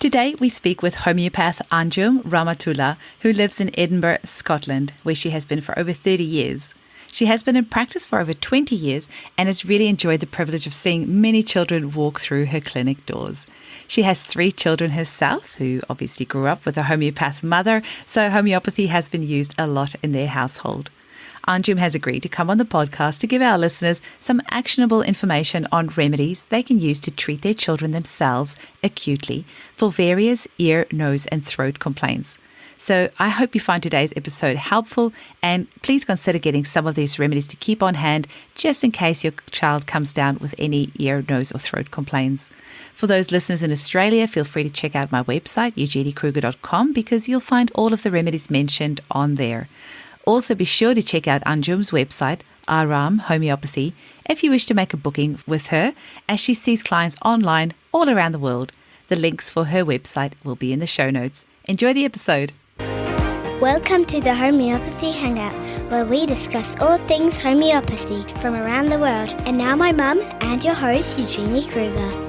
Today we speak with Homeopath Anjum Rahmatulla, who lives in Edinburgh, Scotland, where she has been for over 30 years. She has been in practice for over 20 years and has really enjoyed the privilege of seeing many children walk through her clinic doors. She has 3 children herself, who obviously grew up with a homeopath mother, so homeopathy has been used a lot in their household. Anjum has agreed to come on the podcast to give our listeners some actionable information on remedies they can use to treat their children themselves acutely for various ear, nose and throat complaints. So I hope you find today's episode helpful, and please consider getting some of these remedies to keep on hand just in case your child comes down with any ear, nose or throat complaints. For those listeners in Australia, feel free to check out my website, eugenikruger.com, because you'll find all of the remedies mentioned on there. Also, be sure to check out Anjum's website, Aram Homeopathy, if you wish to make a booking with her, as she sees clients online all around the world. The links for her website will be in the show notes. Enjoy the episode. Welcome to the Homeopathy Hangout, where we discuss all things homeopathy from around the world. And now my mum and your host, Eugenie Kruger.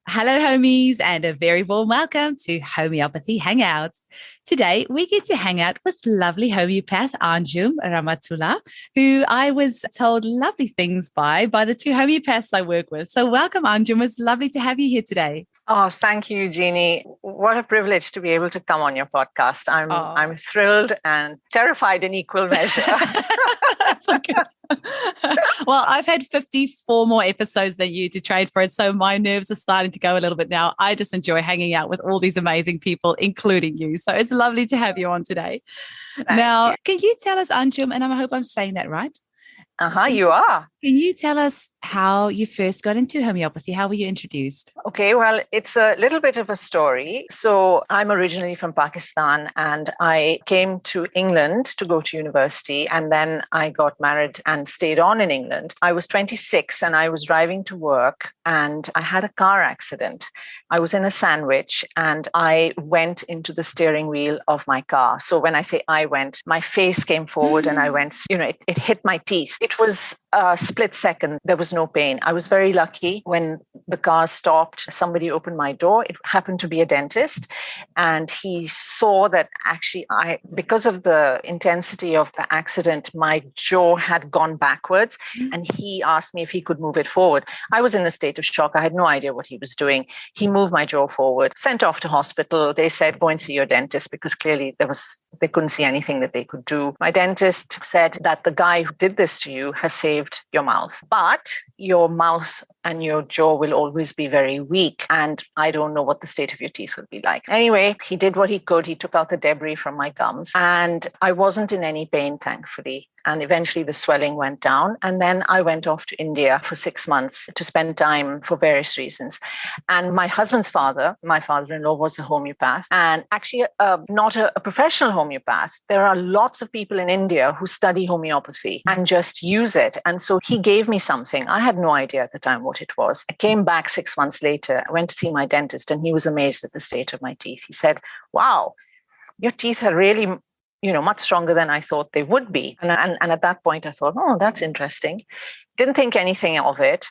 Hello, homies, and a very warm welcome to Homeopathy Hangouts. Today, we get to hang out with lovely homeopath Anjum Rahmatulla, who I was told lovely things by the 2 homeopaths I work with. So welcome, Anjum. It's lovely to have you here today. Oh, thank you, Eugenie. What a privilege to be able to come on your podcast. I'm thrilled and terrified in equal measure. That's okay. Well, I've had 54 more episodes than you to trade for it, so my nerves are starting to go a little bit now. I just enjoy hanging out with all these amazing people, including you. So it's lovely to have you on today. Now, can you tell us, Anjum, and I hope I'm saying that right? You are. Can you tell us how you first got into homeopathy? How were you introduced? Okay, well, it's a little bit of a story. So I'm originally from Pakistan and I came to England to go to university, and then I got married and stayed on in England. I was 26 and I was driving to work and I had a car accident. I was in a sandwich and I went into the steering wheel of my car. So when I say I went, my face came forward and I went, it hit my teeth. It was a split second. There was no pain. I was very lucky. When the car stopped, somebody opened my door. It happened to be a dentist. And he saw that actually because of the intensity of the accident, my jaw had gone backwards. And he asked me if he could move it forward. I was in a state of shock. I had no idea what he was doing. He moved my jaw forward, sent off to hospital. They said, go and see your dentist, because clearly they couldn't see anything that they could do. My dentist said that the guy who did this to you has saved your mouth, but your mouth and your jaw will always be very weak. And I don't know what the state of your teeth will be like. Anyway, he did what he could. He took out the debris from my gums and I wasn't in any pain, thankfully. And eventually the swelling went down. And then I went off to India for 6 months to spend time for various reasons. And my husband's father, my father-in-law, was a homeopath, and actually not a professional homeopath. There are lots of people in India who study homeopathy and just use it. And so he gave me something. I had no idea at the time what it was. I came back 6 months later. I went to see my dentist and he was amazed at the state of my teeth. He said, wow, your teeth are really much stronger than I thought they would be. And at that point, I thought, oh, that's interesting. Didn't think anything of it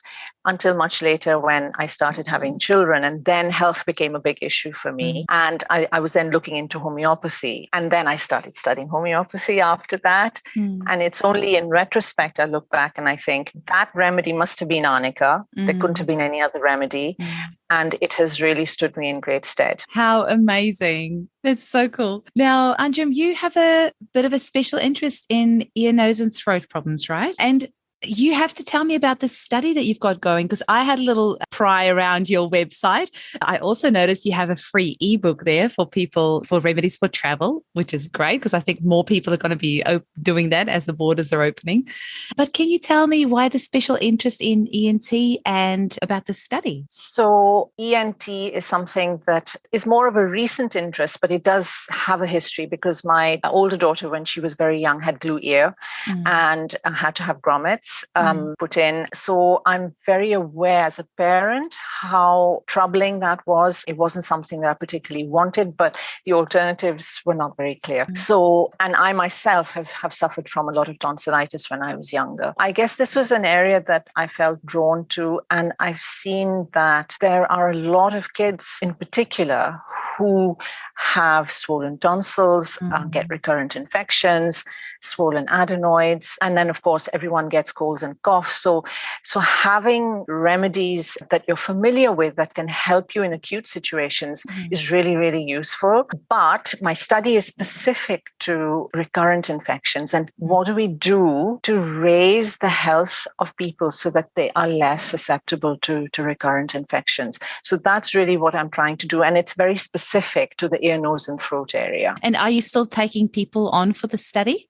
until much later when I started having children. And then health became a big issue for me. And I was then looking into homeopathy. And then I started studying homeopathy after that. And it's only in retrospect, I look back and I think that remedy must have been arnica. There couldn't have been any other remedy. And it has really stood me in great stead. How amazing. That's so cool. Now, Anjum, you have a bit of a special interest in ear, nose and throat problems, right? And you have to tell me about this study that you've got going, because I had a little pry around your website. I also noticed you have a free ebook there for people for remedies for travel, which is great because I think more people are going to be doing that as the borders are opening. But can you tell me why the special interest in ENT and about the study? So ENT is something that is more of a recent interest, but it does have a history because my older daughter, when she was very young, had glue ear and had to have grommets. tablets put in. So I'm very aware as a parent how troubling that was. It wasn't something that I particularly wanted, but the alternatives were not very clear. So, and I myself have suffered from a lot of tonsillitis when I was younger. I guess this was an area that I felt drawn to, and I've seen that there are a lot of kids in particular who have swollen tonsils, get recurrent infections, swollen adenoids, and then of course everyone gets colds and coughs. So having remedies that you're familiar with that can help you in acute situations is really, really useful. But my study is specific to recurrent infections, and what do we do to raise the health of people so that they are less susceptible to recurrent infections? So that's really what I'm trying to do, and it's very specific to the ear, nose, and throat area. And are you still taking people on for the study?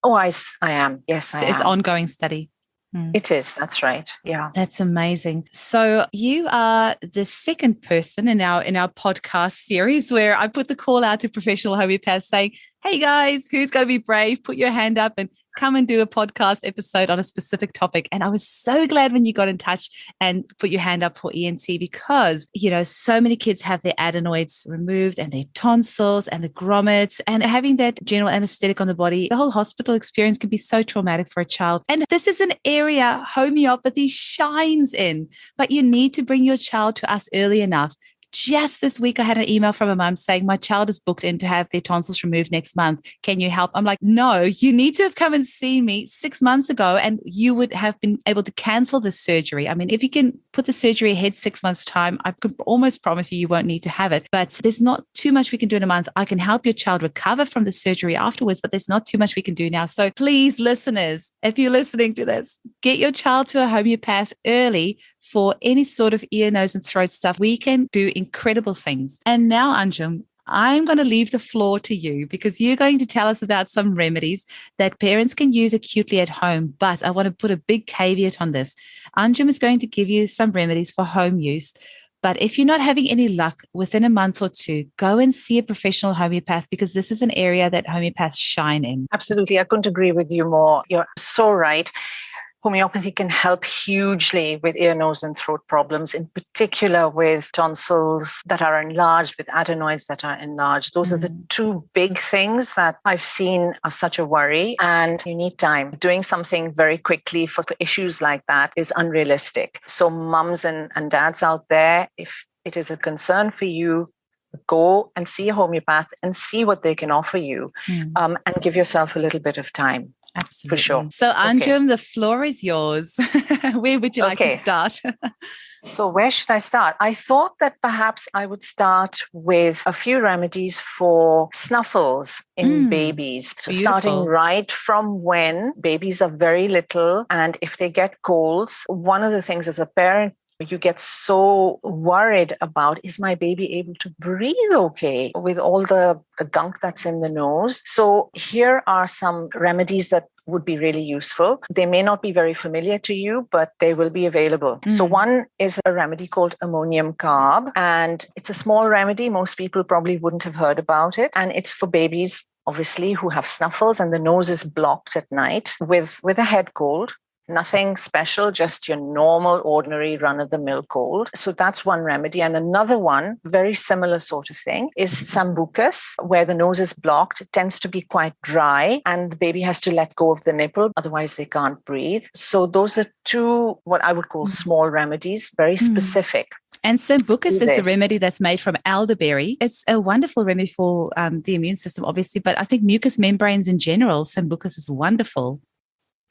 Oh, I am. Yes, So I it's am. ongoing study. It is. That's right. Yeah. That's amazing. So you are the second person in our podcast series where I put the call out to professional homeopaths saying, hey guys, who's going to be brave? Put your hand up and come and do a podcast episode on a specific topic. And I was so glad when you got in touch and put your hand up for ENT because, so many kids have their adenoids removed and their tonsils and the grommets, and having that general anesthetic on the body, the whole hospital experience can be so traumatic for a child. And this is an area homeopathy shines in, but you need to bring your child to us early enough. Just this week, I had an email from a mum saying, my child is booked in to have their tonsils removed next month. Can you help? I'm like, no, you need to have come and seen me 6 months ago and you would have been able to cancel this surgery. I mean, if you can put the surgery ahead 6 months' time, I could almost promise you won't need to have it. But there's not too much we can do in a month. I can help your child recover from the surgery afterwards, but there's not too much we can do now. So please, listeners, if you're listening to this, get your child to a homeopath early for any sort of ear, nose, and throat stuff. We can do incredible things. And now, Anjum, I'm going to leave the floor to you because you're going to tell us about some remedies that parents can use acutely at home. But I want to put a big caveat on this. Anjum is going to give you some remedies for home use. But if you're not having any luck within a month or two, go and see a professional homeopath because this is an area that homeopaths shine in. Absolutely. I couldn't agree with you more. You're so right. Homeopathy can help hugely with ear, nose, and throat problems, in particular with tonsils that are enlarged, with adenoids that are enlarged. Those are the two big things that I've seen are such a worry, and you need time. Doing something very quickly for issues like that is unrealistic. So mums and dads out there, if it is a concern for you, go and see a homeopath and see what they can offer you, and give yourself a little bit of time. Absolutely. For sure. So, Anjum, the floor is yours. Where would you like to start? So where should I start? I thought that perhaps I would start with a few remedies for snuffles in babies. So starting right from when babies are very little, and if they get colds, one of the things as a parent you get so worried about, is my baby able to breathe okay with all the gunk that's in the nose? So here are some remedies that would be really useful. They may not be very familiar to you, but they will be available. So one is a remedy called ammonium carb, and it's a small remedy. Most people probably wouldn't have heard about it. And it's for babies, obviously, who have snuffles and the nose is blocked at night with a head cold. Nothing special, just your normal, ordinary run-of-the-mill cold. So that's one remedy. And another one, very similar sort of thing, is sambucus, where the nose is blocked. It tends to be quite dry, and the baby has to let go of the nipple, otherwise they can't breathe. So those are two, what I would call small remedies, very specific. And sambucus is the remedy that's made from elderberry. It's a wonderful remedy for the immune system, obviously, but I think mucous membranes in general, sambucus is wonderful.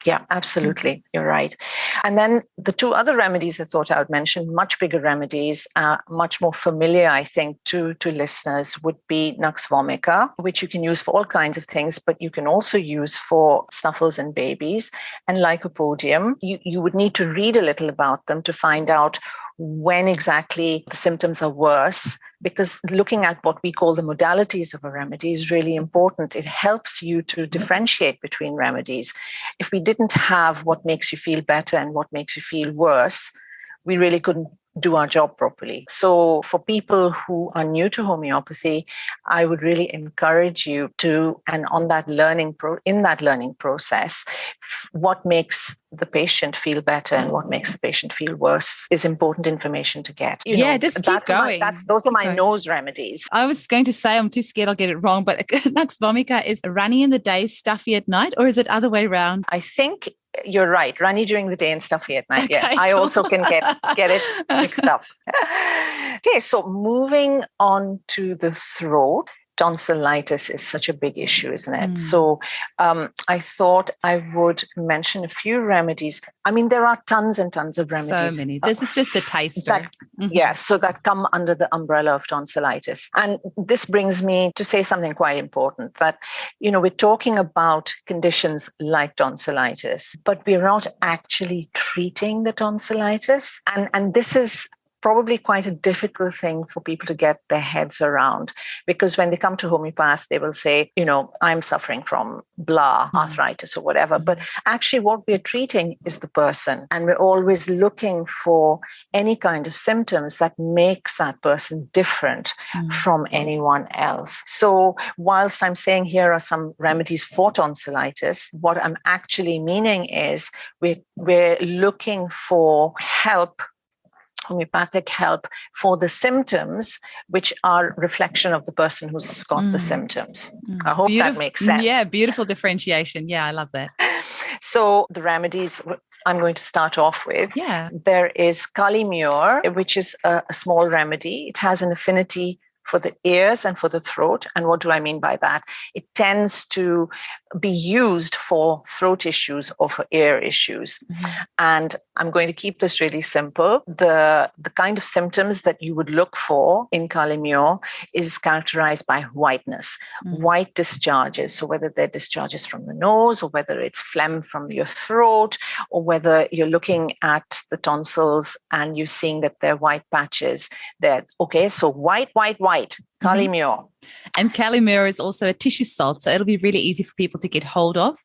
Yeah, absolutely. You're right. And then the two other remedies I thought I would mention, much bigger remedies, much more familiar, I think, to listeners, would be Nux vomica, which you can use for all kinds of things, but you can also use for snuffles in babies, and lycopodium. You would need to read a little about them to find out when exactly the symptoms are worse, because looking at what we call the modalities of a remedy is really important. It helps you to differentiate between remedies. If we didn't have what makes you feel better and what makes you feel worse, we really couldn't do our job properly. So for people who are new to homeopathy, I would really encourage you to, and on that learning process, what makes the patient feel better and what makes the patient feel worse is important information to get. Just keep going. Those are my nose remedies. I was going to say, I'm too scared I'll get it wrong, but Nux vomica is runny in the day, stuffy at night, or is it other way around? I think you're right. Runny during the day and stuffy at night. Okay, I also can get it mixed up. Okay, so moving on to the throat. Tonsillitis is such a big issue, isn't it? So I thought I would mention a few remedies. I mean, there are tons and tons of remedies. So many. This is just a taster. So that come under the umbrella of tonsillitis. And this brings me to say something quite important, that, we're talking about conditions like tonsillitis, but we're not actually treating the tonsillitis. And this is probably quite a difficult thing for people to get their heads around, because when they come to homeopath, they will say, I'm suffering from blah, arthritis or whatever. But actually what we're treating is the person. And we're always looking for any kind of symptoms that makes that person different from anyone else. So whilst I'm saying here are some remedies for tonsillitis, what I'm actually meaning is we're looking for help, homeopathic help, for the symptoms which are reflection of the person who's got the symptoms. I hope that makes sense. Yeah, beautiful differentiation. Yeah, I love that. So the remedies I'm going to start off with. There is Kali Muir, which is a small remedy. It has an affinity for the ears and for the throat. And what do I mean by that? It tends to be used for throat issues or for ear issues. And I'm going to keep this really simple. The kind of symptoms that you would look for in Kali Muir is characterized by whiteness, white discharges. So whether they're discharges from the nose, or whether it's phlegm from your throat, or whether you're looking at the tonsils and you're seeing that they're white patches there. Okay, so white, Kali Muir. And Kali Muir is also a tissue salt, so it'll be really easy for people to get hold of,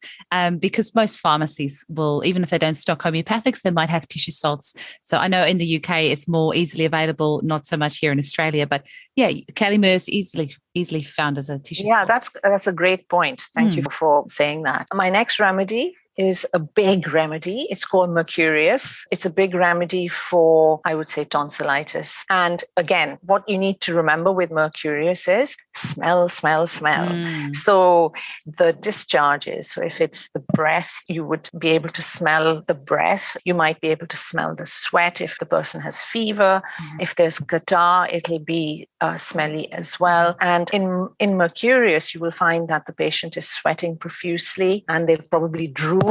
because most pharmacies will, even if they don't stock homeopathics, they might have tissue salts. So I know in the UK it's more easily available, not so much here in Australia, but yeah, Kali Muir is easily found as a tissue salt. Yeah, that's a great point. Thank you for saying that. My next remedy is a big remedy. It's called Mercurius. It's a big remedy for, I would say, tonsillitis. And again, what you need to remember with Mercurius is smell. So the discharges, so if it's the breath, you would be able to smell the breath. You might be able to smell the sweat if the person has fever. If there's catarrh, it'll be smelly as well. And in Mercurius, you will find that the patient is sweating profusely, and they'll probably drool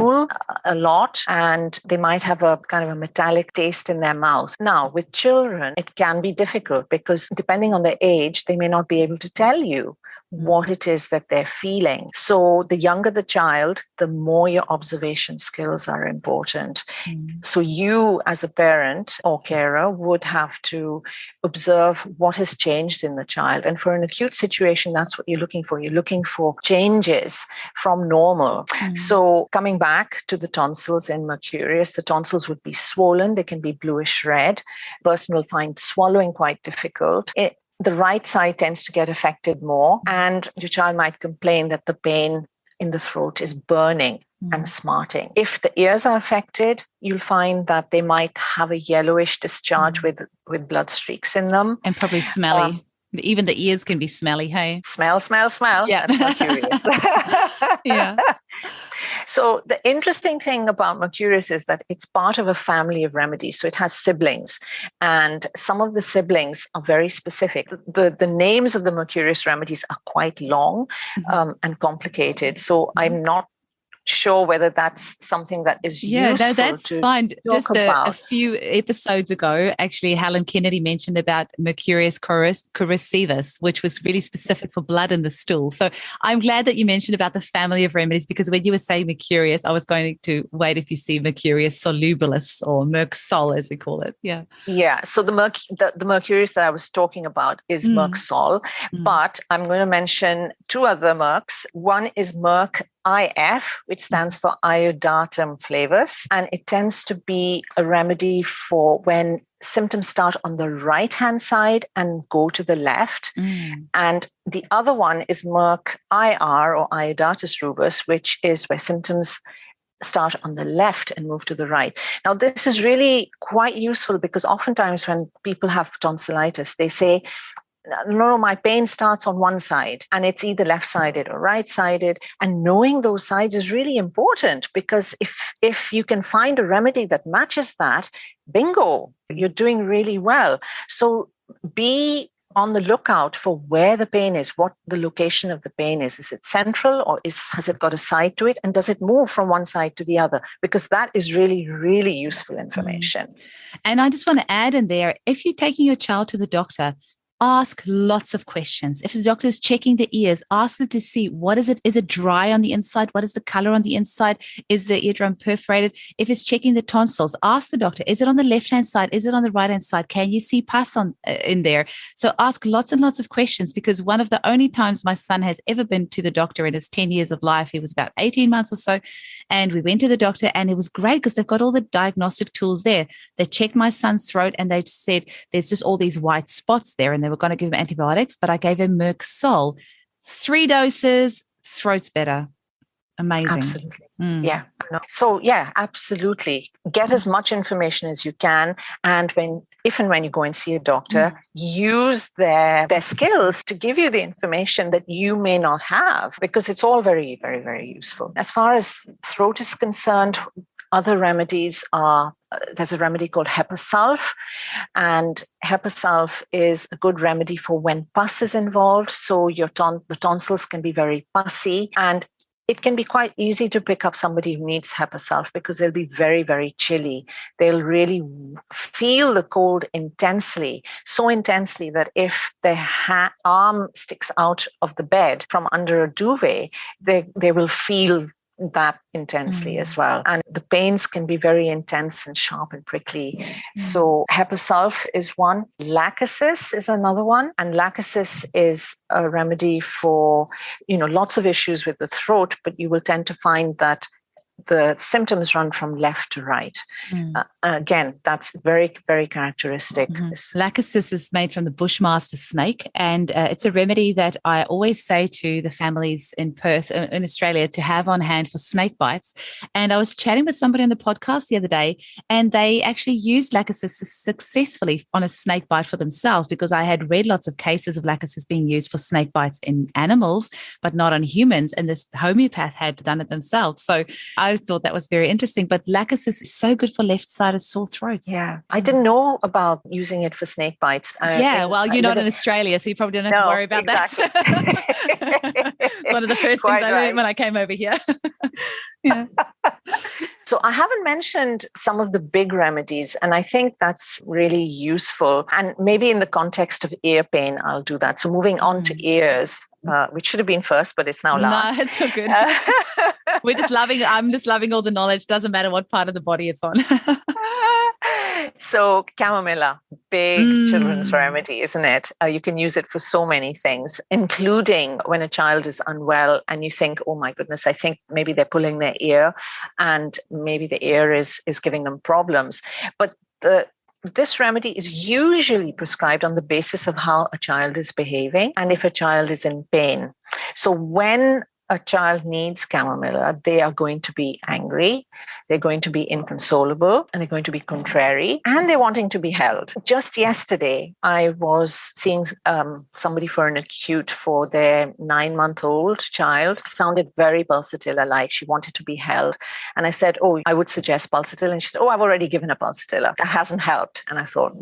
a lot, and they might have a kind of a metallic taste in their mouth. Now, with children, it can be difficult because depending on their age, they may not be able to tell you what it is that they're feeling. So the younger the child, the more your observation skills are important. So you as a parent or carer would have to observe what has changed in the child. And for an acute situation, that's what you're looking for. You're looking for changes from normal. So coming back to the tonsils in Mercurius, the tonsils would be swollen. They can be bluish red. The person will find swallowing quite difficult. The right side tends to get affected more, and your child might complain that the pain in the throat is burning and smarting. If the ears are affected, you'll find that they might have a yellowish discharge with blood streaks in them. And probably smelly. Even the ears can be smelly, hey? Smell. Yeah. That's Mercurius. Yeah. So the interesting thing about Mercurius is that it's part of a family of remedies. So it has siblings, and some of the siblings are very specific. The names of the Mercurius remedies are quite long and complicated. So I'm not sure whether that's something that is useful. No, that's fine. Just a few episodes ago, actually, Helen Kennedy mentioned about Mercurius corrosivus, which was really specific for blood in the stool. So I'm glad that you mentioned about the family of remedies, because when you were saying Mercurius, I was going to wait if you see Mercurius solubilis or Mercsol, as we call it. Yeah. So the Mercurius that I was talking about is Mercsol, but I'm going to mention two other Mercs. One is Merc IF, which stands for iodatum flavus, and it tends to be a remedy for when symptoms start on the right-hand side and go to the left. And the other one is Merck IR or Iodatus rubus, which is where symptoms start on the left and move to the right. Now, this is really quite useful because oftentimes when people have tonsillitis, they say, no, my pain starts on one side and it's either left-sided or right-sided. And knowing those sides is really important because if you can find a remedy that matches that, bingo, you're doing really well. So be on the lookout for where the pain is, what the location of the pain is. Is it central or has it got a side to it? And does it move from one side to the other? Because that is really, really useful information. And I just want to add in there, if you're taking your child to the doctor, ask lots of questions. If the doctor is checking the ears, ask them to see what is it? Is it dry on the inside? What is the color on the inside? Is the eardrum perforated? If it's checking the tonsils, ask the doctor, is it on the left-hand side? Is it on the right-hand side? Can you see pus on in there? So ask lots and lots of questions because one of the only times my son has ever been to the doctor in his 10 years of life, he was about 18 months or so. And we went to the doctor and it was great because they've got all the diagnostic tools there. They checked my son's throat and they said, there's just all these white spots there. And they were going to give him antibiotics, but I gave him Merck Sol. 3 doses, throat's better. Amazing. Absolutely. Yeah. So yeah, absolutely. Get as much information as you can. And if and when you go and see a doctor, use their skills to give you the information that you may not have, because it's all very, very, very useful. As far as throat is concerned, other remedies are, there's a remedy called Hepasulf, and Hepasulf is a good remedy for when pus is involved. So the tonsils can be very pussy, and it can be quite easy to pick up somebody who needs Hepasulf because they'll be very, very chilly. They'll really feel the cold intensely, so intensely that if their arm sticks out of the bed from under a duvet, they will feel that intensely as well. And the pains can be very intense and sharp and prickly. So Hepasulf is one. Lachesis is another one. And Lachesis is a remedy for, lots of issues with the throat, but you will tend to find that the symptoms run from left to right. Again, that's very, very characteristic. Lachesis is made from the bushmaster snake, and it's a remedy that I always say to the families in Perth, in Australia, to have on hand for snake bites. And I was chatting with somebody on the podcast the other day, and they actually used Lachesis successfully on a snake bite for themselves, because I had read lots of cases of Lachesis being used for snake bites in animals, but not on humans. And this homeopath had done it themselves. So I thought that was very interesting. But Lachesis is so good for left-sided sore throats. Yeah, I didn't know about using it for snake bites. Well, you're not in Australia, so you probably don't have to worry about that. It's one of the first things I learned when I came over here. So I haven't mentioned some of the big remedies, and I think that's really useful. And maybe in the context of ear pain, I'll do that. So moving on to ears, which should have been first, but it's now last. No, it's so good. I'm just loving all the knowledge. Doesn't matter what part of the body it's on. So chamomilla, big children's remedy, isn't it? You can use it for so many things, including when a child is unwell and you think, oh my goodness, I think maybe they're pulling their ear and maybe the ear is giving them problems. But this remedy is usually prescribed on the basis of how a child is behaving and if a child is in pain. So when a child needs chamomilla, they are going to be angry, they're going to be inconsolable, and they're going to be contrary, and they're wanting to be held. Just yesterday, I was seeing somebody for an acute for their 9-month-old child. Sounded very pulsatilla-like. She wanted to be held. And I said, I would suggest pulsatilla. And she said, I've already given a pulsatilla. That hasn't helped. And I thought,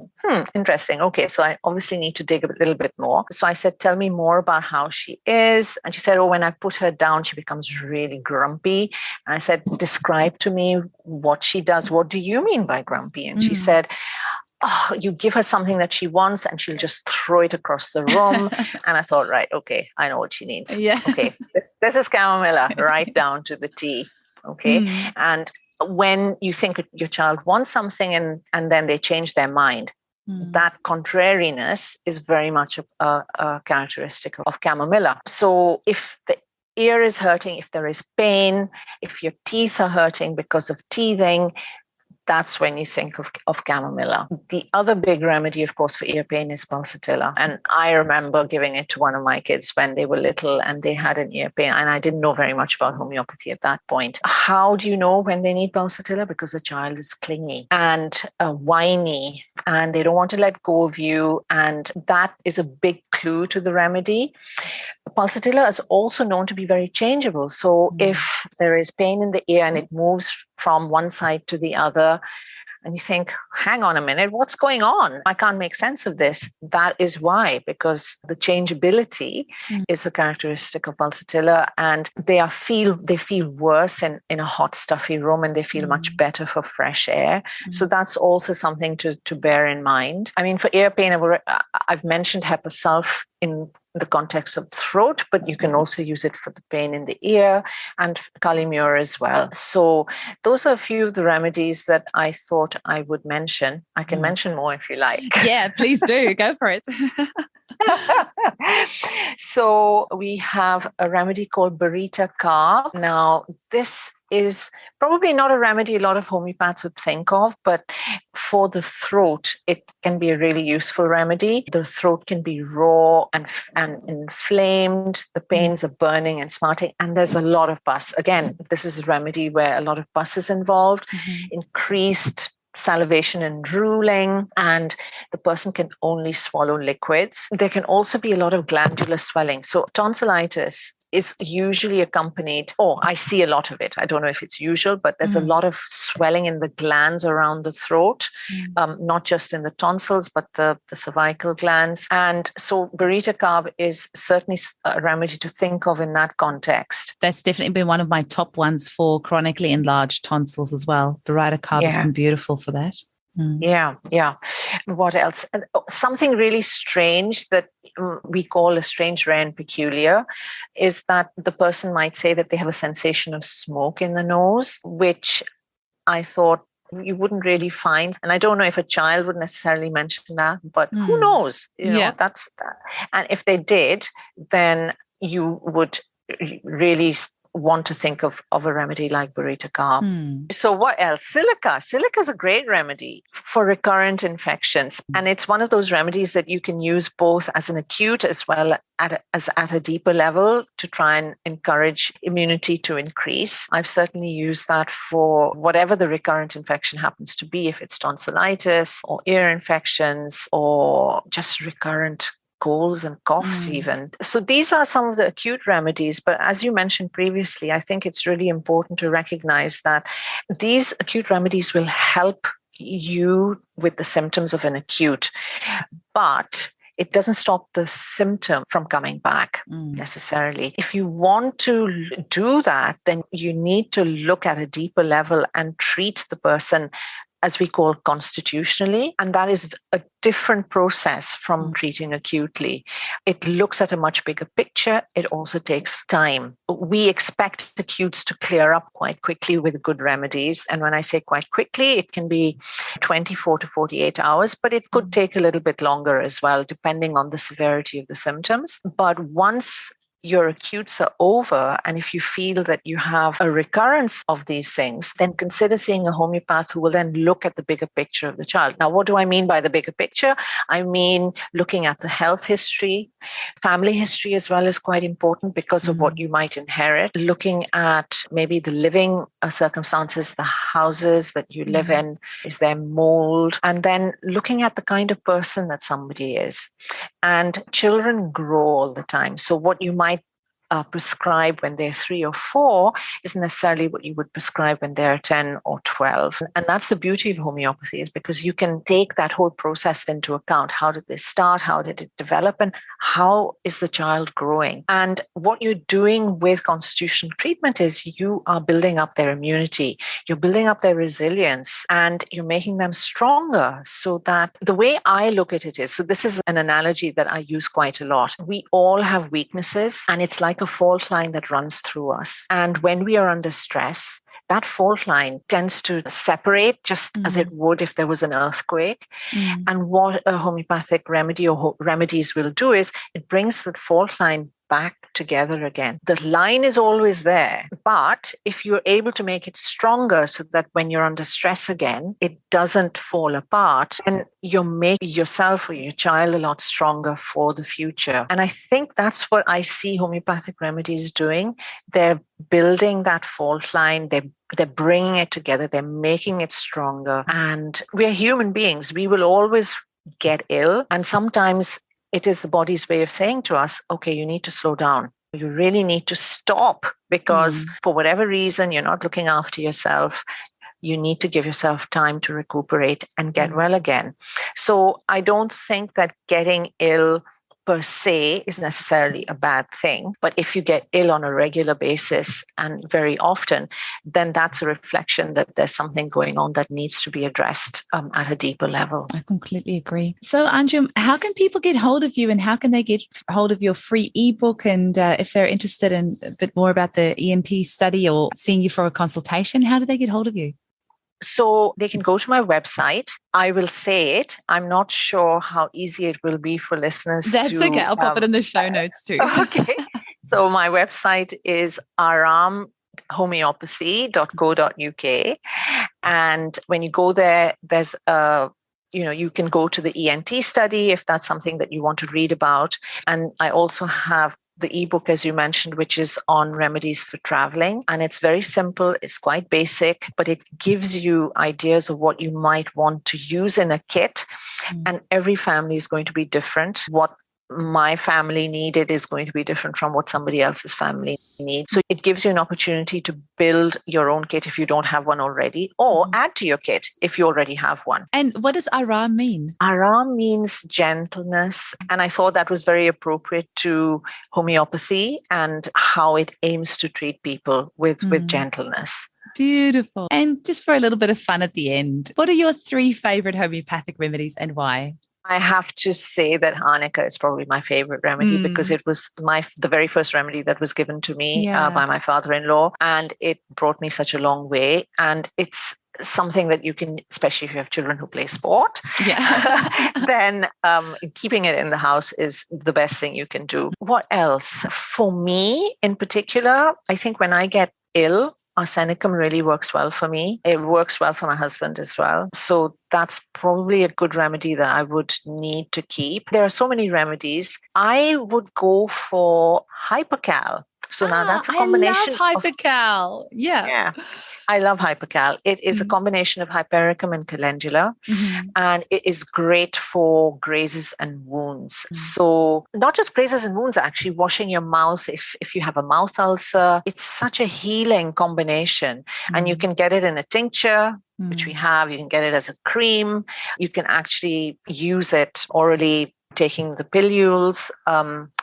interesting. Okay, so I obviously need to dig a little bit more. So I said, tell me more about how she is. And she said, when I put her down, she becomes really grumpy. And I said, describe to me what she does. What do you mean by grumpy? And she said, you give her something that she wants and she'll just throw it across the room. And I thought, right, okay, I know what she needs. Yeah. Okay, this is chamomilla, right down to the T. Okay. And when you think your child wants something and then they change their mind, that contrariness is very much a characteristic of chamomilla. So if the ear is hurting, if there is pain, if your teeth are hurting because of teething, that's when you think of chamomilla. The other big remedy, of course, for ear pain is pulsatilla. And I remember giving it to one of my kids when they were little and they had an ear pain. And I didn't know very much about homeopathy at that point. How do you know when they need pulsatilla? Because the child is clingy and whiny and they don't want to let go of you. And that is a big clue to the remedy. Pulsatilla is also known to be very changeable. So if there is pain in the ear and it moves from one side to the other, and you think, hang on a minute, what's going on? I can't make sense of this. That is why, because the changeability is a characteristic of pulsatilla, and they feel worse in a hot, stuffy room, and they feel much better for fresh air. So that's also something to bear in mind. I mean, for ear pain, I've mentioned Hepasulf in the context of the throat, but you can also use it for the pain in the ear, and Kalimur as well. So those are a few of the remedies that I thought I would mention. I can mention more if you like. Yeah, please do. Go for it. So we have a remedy called Burita Ka. Now, this is probably not a remedy a lot of homeopaths would think of, but for the throat, it can be a really useful remedy. The throat can be raw and inflamed. The pains are burning and smarting, and there's a lot of pus. Again, this is a remedy where a lot of pus is involved, increased salivation and drooling, and the person can only swallow liquids. There can also be a lot of glandular swelling. So tonsillitis is usually accompanied, I see a lot of it. I don't know if it's usual, but there's a lot of swelling in the glands around the throat, not just in the tonsils, but the cervical glands. And so Burita Carb is certainly a remedy to think of in that context. That's definitely been one of my top ones for chronically enlarged tonsils as well. Burita Carb has been beautiful for that. Yeah. What else? Something really strange that we call a strange, rare, and peculiar is that the person might say that they have a sensation of smoke in the nose, which I thought you wouldn't really find. And I don't know if a child would necessarily mention that, but who knows? That's that. And if they did, then you would really want to think of a remedy like Burita Carb. So what else? Silica. Silica is a great remedy for recurrent infections. And it's one of those remedies that you can use both as an acute as well as at a deeper level to try and encourage immunity to increase. I've certainly used that for whatever the recurrent infection happens to be, if it's tonsillitis or ear infections or just recurrent colds and coughs even. So these are some of the acute remedies. But as you mentioned previously, I think it's really important to recognize that these acute remedies will help you with the symptoms of an acute, but it doesn't stop the symptom from coming back necessarily. If you want to do that, then you need to look at a deeper level and treat the person as we call constitutionally. And that is a different process from treating acutely. It looks at a much bigger picture. It also takes time. We expect acutes to clear up quite quickly with good remedies. And when I say quite quickly, it can be 24 to 48 hours, but it could take a little bit longer as well, depending on the severity of the symptoms. But once your acutes are over, and if you feel that you have a recurrence of these things, then consider seeing a homeopath who will then look at the bigger picture of the child. Now, what do I mean by the bigger picture? I mean looking at the health history. Family history as well is quite important because of what you might inherit. Looking at maybe the living circumstances, the houses that you live in, is there mold? And then looking at the kind of person that somebody is. And children grow all the time. So what you might prescribe when they're 3 or 4 isn't necessarily what you would prescribe when they're 10 or 12. And that's the beauty of homeopathy, is because you can take that whole process into account. How did they start? How did it develop? And how is the child growing? And what you're doing with constitutional treatment is you are building up their immunity, you're building up their resilience, and you're making them stronger. So that the way I look at it is, so this is an analogy that I use quite a lot. We all have weaknesses, and it's like a fault line that runs through us. And when we are under stress, that fault line tends to separate just as it would if there was an earthquake. And what a homeopathic remedy or remedies will do is it brings the fault line back together again. The line is always there, but if you're able to make it stronger so that when you're under stress again, it doesn't fall apart, and you're making yourself or your child a lot stronger for the future. And I think that's what I see homeopathic remedies doing. They're building that fault line. They're bringing it together. They're making it stronger. And we're human beings. We will always get ill. And sometimes it is the body's way of saying to us, okay, you need to slow down. You really need to stop because for whatever reason, you're not looking after yourself. You need to give yourself time to recuperate and get well again. So I don't think that getting ill per se is necessarily a bad thing. But if you get ill on a regular basis and very often, then that's a reflection that there's something going on that needs to be addressed at a deeper level. I completely agree. So Anjum, how can people get hold of you, and how can they get hold of your free ebook? And if they're interested in a bit more about the ENT study or seeing you for a consultation, how do they get hold of you? So they can go to my website. I will say it. I'm not sure how easy it will be for listeners. That's okay. I'll pop it in the show notes too. Okay. So my website is aramhomeopathy.co.uk. And when you go there, there's you can go to the ENT study if that's something that you want to read about. And I also have the ebook, as you mentioned, which is on remedies for traveling. And it's very simple. It's quite basic, but it gives you ideas of what you might want to use in a kit. And every family is going to be different. What my family needed is going to be different from what somebody else's family needs. So it gives you an opportunity to build your own kit if you don't have one already, or add to your kit if you already have one. And what does Aram mean? Aram means gentleness. And I thought that was very appropriate to homeopathy and how it aims to treat people with gentleness. Beautiful. And just for a little bit of fun at the end, what are your 3 favorite homeopathic remedies and why? I have to say that Arnica is probably my favorite remedy because it was the very first remedy that was given to me by my father-in-law, and it brought me such a long way. And it's something that you can, especially if you have children who play sport, then keeping it in the house is the best thing you can do. What else? For me in particular, I think when I get ill, arsenicum really works well for me. It works well for my husband as well. So that's probably a good remedy that I would need to keep. There are so many remedies. I would go for hypercal. So now that's a combination. I love hypercal. Yeah. I love hypercal. It is a combination of hypericum and calendula, and it is great for grazes and wounds. So not just grazes and wounds, actually washing your mouth if you have a mouth ulcer. It's such a healing combination, and you can get it in a tincture, which we have. You can get it as a cream. You can actually use it orally, taking the pilules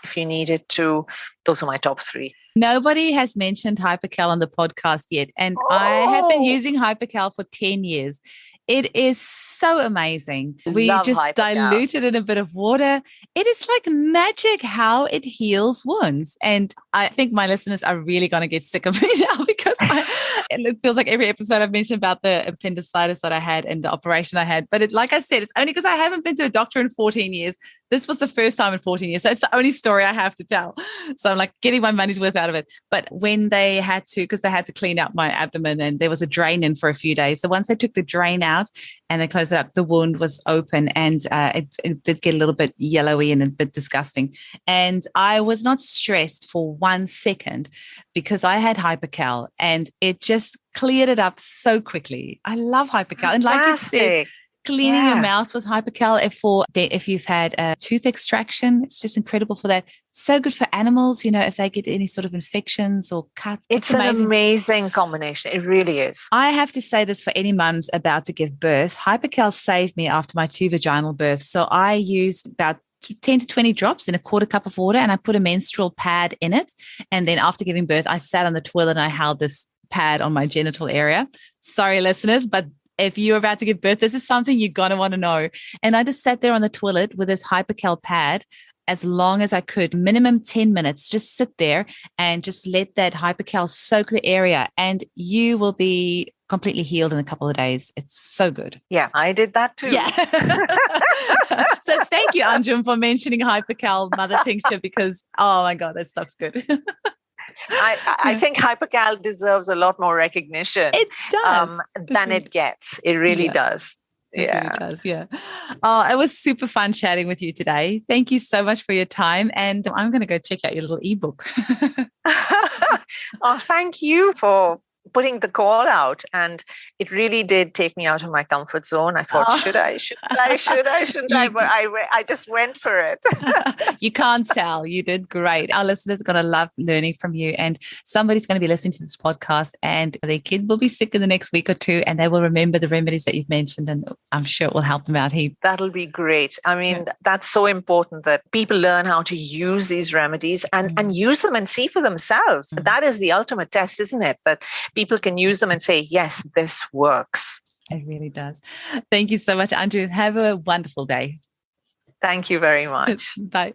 if you needed to. Those are my top 3. Nobody has mentioned Hypercal on the podcast yet. And I have been using Hypercal for 10 years. It is so amazing. We just dilute it in a bit of water. It is like magic how it heals wounds. And I think my listeners are really going to get sick of me now because it feels like every episode I've mentioned about the appendicitis that I had and the operation I had. But like I said, it's only because I haven't been to a doctor in 14 years. This was the first time in 14 years. So it's the only story I have to tell. So I'm like getting my money's worth out of it. But when they had to, because they had to clean out my abdomen and there was a drain in for a few days. So once they took the drain out and they closed it up, the wound was open and it did get a little bit yellowy and a bit disgusting. And I was not stressed for 1 second because I had Hypercal and it just cleared it up so quickly. I love Hypercal. And like you said, cleaning your mouth with Hypercal if you've had a tooth extraction, it's just incredible for that. So good for animals, if they get any sort of infections or cuts. It's an amazing combination. It really is. I have to say this for any mums about to give birth. Hypercal saved me after my 2 vaginal births. So I used about 10 to 20 drops in a quarter cup of water and I put a menstrual pad in it. And then after giving birth, I sat on the toilet and I held this pad on my genital area. Sorry, listeners, but if you're about to give birth, this is something you're going to want to know. And I just sat there on the toilet with this Hypercal pad as long as I could, minimum 10 minutes, just sit there and just let that Hypercal soak the area. And you will be completely healed in a couple of days. It's so good. Yeah, I did that too. Yeah. So thank you, Anjum, for mentioning Hypercal Mother Tincture because, oh my God, that stuff's good. I think Hypercal deserves a lot more recognition. It does. Than it gets. It really Yeah. does. It Yeah. really does, yeah. Oh, it was super fun chatting with you today. Thank you so much for your time. And I'm going to go check out your little ebook. Oh, thank you for putting the call out. And it really did take me out of my comfort zone. I thought, shouldn't I? But I just went for it. You can't tell. You did great. Our listeners are going to love learning from you. And somebody's going to be listening to this podcast and their kid will be sick in the next week or two and they will remember the remedies that you've mentioned. And I'm sure it will help them out heap. That'll be great. I mean, that's so important that people learn how to use these remedies and use them and see for themselves. That is the ultimate test, isn't it? That people can use them and say, yes, this works. It really does. Thank you so much, Andrew. Have a wonderful day. Thank you very much. Bye.